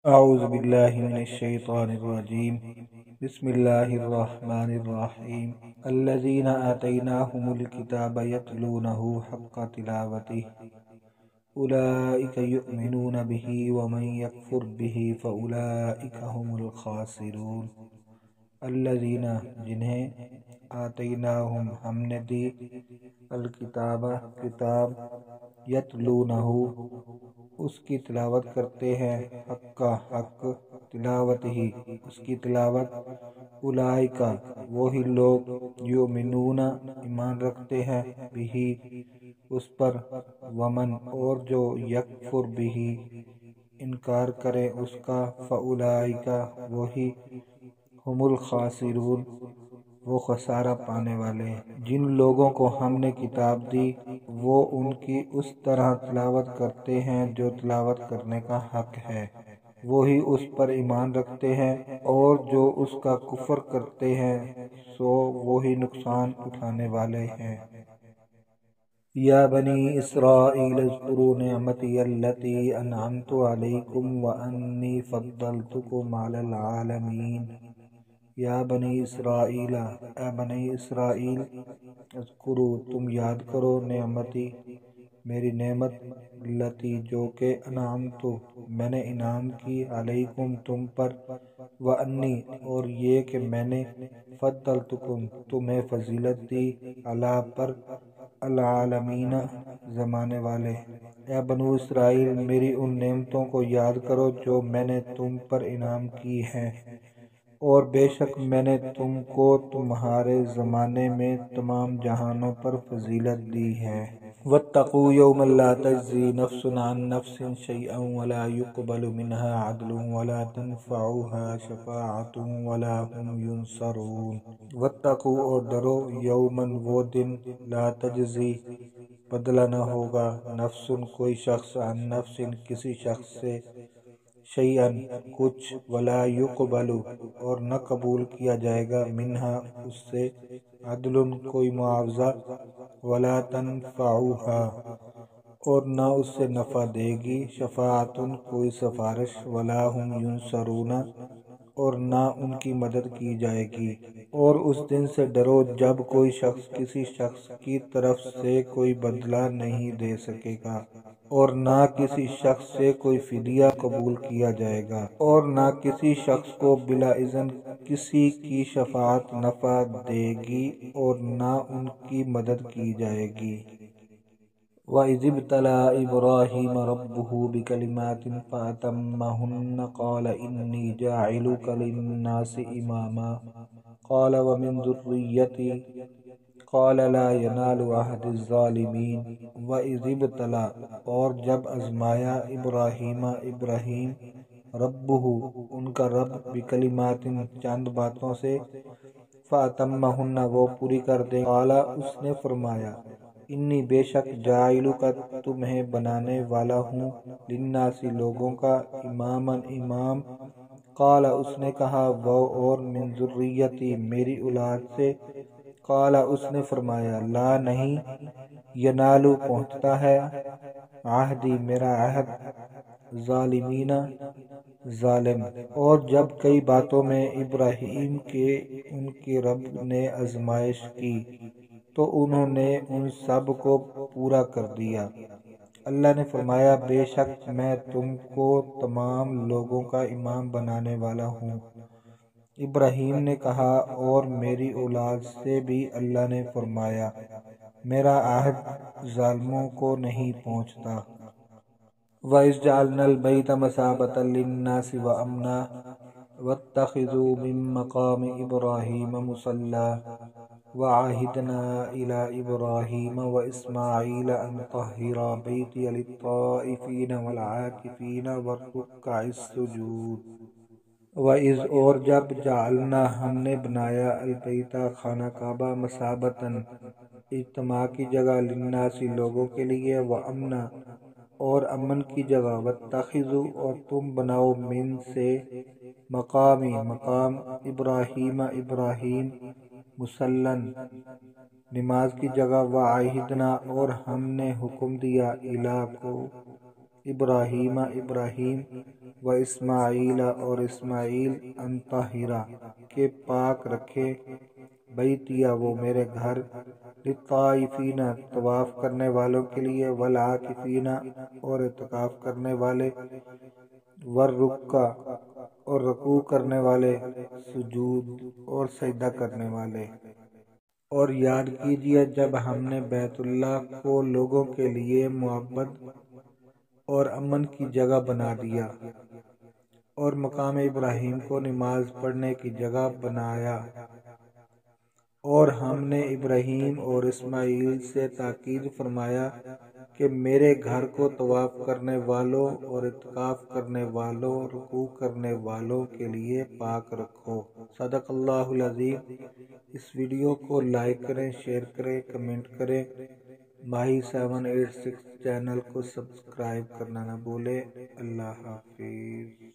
اعوذ باللہ من الشیطان الرجیم بسم اللہ الرحمن الرحیم الذین آتیناہم الکتاب یتلونہ حق تلاوتہ اولئک یؤمنون بہ ومن یکفر بہ فاولئک هم الخاسرون۔ الذین جنہیں آتیناہم ہم نے دی الکتاب کتاب یتلونہ اس کی تلاوت کرتے ہیں حق تلاوت ہی اس کی تلاوت اولئک وہی لوگ یؤمنون ایمان رکھتے ہیں بہ اس پر ومن اور جو یکفر بہ انکار کرے اس کا فاولئک وہی هم الخاسرون وہ خسارہ پانے والے ہیں۔ جن لوگوں کو ہم نے کتاب دی وہ ان کی اس طرح تلاوت کرتے ہیں جو تلاوت کرنے کا حق ہے، وہی اس پر ایمان رکھتے ہیں، اور جو اس کا کفر کرتے ہیں سو وہی نقصان اٹھانے والے ہیں۔ یا بنی اسرائیل اذکروا نعمتی التی انعمت علیکم وانی فضلتکم علی العالمین۔ یا بنی اسرائیل اے بنی اسرائیل اذکروا تم یاد کرو نعمتی میری نعمت التی جو کہ انعمت میں نے انعام کی علیکم تم پر وانی اور یہ کہ میں نے فضلتکم تمہیں فضیلت دی علی پر العالمین زمانے والے۔ اے بنو اسرائیل میری ان نعمتوں کو یاد کرو جو میں نے تم پر انعام کی ہیں، اور بے شک میں نے تم کو تمہارے زمانے میں تمام جہانوں پر فضیلت دی ہے۔ واتقوا یوما لا تجزی نفس عن نفس شیئا ولا يقبل منها عدل ولا تنفعها شفاعۃ ولا هم ینصرون۔ واتقوا اور ڈرو یوما وہ دن لا تجزی بدلہ نہ ہوگا نفس کوئی شخص عن نفس کسی شخص سے شیئن کچھ ولا یقبل اور نہ قبول کیا جائے گا منہا اس سے عدل کوئی معاوضہ ولا تنفعها اور نہ اس سے نفع دے گی شفاعت کوئی سفارش ولا هم ینصرون اور نہ ان کی مدد کی جائے گی۔ اور اس دن سے ڈرو جب کوئی شخص کسی شخص کی طرف سے کوئی بدلہ نہیں دے سکے گا، اور نہ کسی شخص سے کوئی فدیہ قبول کیا جائے گا، اور نہ کسی شخص کو بلا اذن کسی کی شفاعت نفع دے گی اور نہ ان کی مدد کی جائے گی۔ وَإِذِ ابْتَلَىٰ إِبْرَاهِيمَ رَبُّهُ بِكَلِمَاتٍ فَأَتَمَّهُنَّ قَالَ إِنِّي جَاعِلُكَ لِلنَّاسِ إِمَامًا قَالَ وَمِن ذُرِّيَّتِي قَالَ لَا يَنَالُ عَهْدِي الظَّالِمِينَ۔ وَإِذِ ابْتَلَىٰ اور جب آزمایا ابراہیم ربہ ان کا رب بکلمات چند باتوں سے فَأَتَمَّهُنَّ وہ پوری کر دے قَالَ اس نے فرمایا انی بے شک جاعلُکَ تمہیں بنانے والا ہوں للناس لوگوں کا اماما امام قال اس نے کہا وہ اور من ذریتی میری اولاد سے قال اس نے فرمایا لا نہیں ینالو پہنچتا ہے عہدی میرا عہد ظالمین ظالم۔ اور جب کئی باتوں میں ابراہیم کے ان کے رب نے آزمائش کی تو انہوں نے ان سب کو پورا کر دیا۔ اللہ نے فرمایا بے شک میں تم کو تمام لوگوں کا امام بنانے والا ہوں۔ ابراہیم نے کہا اور میری اولاد سے بھی اللہ نے فرمایا میرا عہد ظالموں کو نہیں پہنچتا۔ وَإِذْ جَعَلْنَا الْبَيْتَ مَثَابَةً لِلنَّاسِ وَأَمْنًا وَاتَّخِذُوا مِن مَّقَامِ إِبْرَاهِيمَ مُصَلًّى وَعَهِدْنَا إِلَىٰ إِبْرَاهِيمَ وَإِسْمَاعِيلَ أَن طَهِّرَا بَيْتِيَ لِلطَّائِفِينَ وَالْعَاكِفِينَ وَالرُّكَّعِ السُّجُودِ۔ وَإِذْ اور جب جعلنا ہم نے بنایا البیت خانہ کعبہ مثابۃً اجتماع کی جگہ للناس لوگوں کے لیے وامنا اور امن کی جگہ واتخذوا اور تم بناؤ من سے مقام ابراہیم مصلاً نماز کی جگہ وعہدنا اور ہم نے حکم دیا الا کو ابراہیم ابراہیم و اسماعیل اور اسماعیل ان طاہرہ کے پاک رکھے بیتیا وہ میرے گھر للطائفین طواف کرنے والوں کے لیے والعاکفین اور اعتکاف کرنے والے والرکع اور رکوع کرنے والے سجود اور سجدہ کرنے والے۔ اور یاد کیجیے جب ہم نے بیت اللہ کو لوگوں کے لیے معبد اور امن کی جگہ بنا دیا اور مقام ابراہیم کو نماز پڑھنے کی جگہ بنایا، اور ہم نے ابراہیم اور اسماعیل سے تاکید فرمایا کہ میرے گھر کو طواف کرنے والوں اور اعتکاف کرنے والوں رکوع کرنے والوں کے لیے پاک رکھو۔ صدق اللہ العظیم۔ اس ویڈیو کو لائک کریں، شیئر کریں، کمنٹ کریں۔ ماہی 786 چینل کو سبسکرائب کرنا نہ بھولیں۔ اللہ حافظ۔